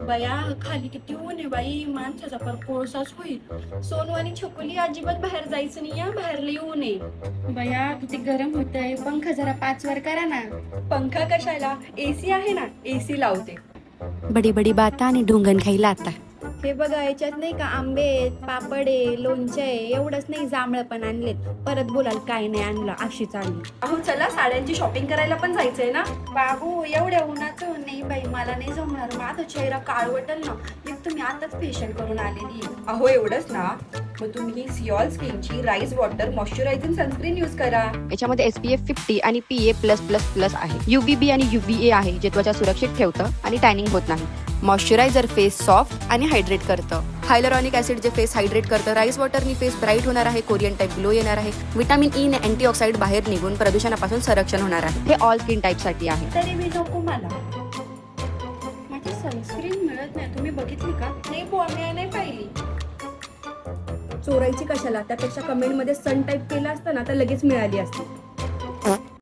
बया खाली किती ऊन आहे बाई, माणसाचा पर कोळसाच होईल. सोनू आणि छकुली अजिबात बाहेर जायचं नाही या, बाहेर लई ऊन आहे. बया किती गरम होतंय, पंखा जरा 5 वर करा ना. पंखा कशाला, एसी आहे ना, एसी लावते. बडी बडी बाता आणि ढोंगण खायला आता. हे बघा याच्यात नाही का आंबे आहेत, पापड आहे, लोणचं आहे, एवढंच नाही जांभळं पण आणलेत. परत बोलाल काय नाही आणलं, अशी चालली. अहो चला साड्यांची शॉपिंग करायला पण जायचंय ना. बाबू एवढ्या उन्हाचं नाही बाई, मला नाही जमणार, माझा चेहरा काळवटल ना. एक तुम्ही आताच फेशियल करून आलेली. अहो एवढंच ना, मग तुम्ही सिऑल स्किनची rice water moisturizing sunscreen use करा. याच्यामध्ये SPF 50 आणि PA+++ आहे. UVB आणि UVA आहे, जे त्वचा सुरक्षित ठेवतं आणि टॅनिंग होत नाही. मॉइश्चरायझर फेस सॉफ्ट आणि हायड्रेट करतं. हायलरॉनिक ऍसिड जे फेस हायड्रेट करतं. राईस वॉटरनी फेस ब्राईट होणार आहे, कोरियन टाईप ग्लो येणार आहे. विटामिन E ने अँटीऑक्साइड बाहेर निघून प्रदूषणापासून संरक्षण होणार आहे. हे ऑल स्किन टाईप साठी आहे. तरी मी नको मला. माझी सनस्क्रीन मिळत नाही, तुम्ही बघितली का? नाही बुवा, मी नाही पाहिली. चोरायची कशाला, त्यापेक्षा कमेंट मध्ये सन टाईप केलं असतं ना तर लगेच मिळाली असती.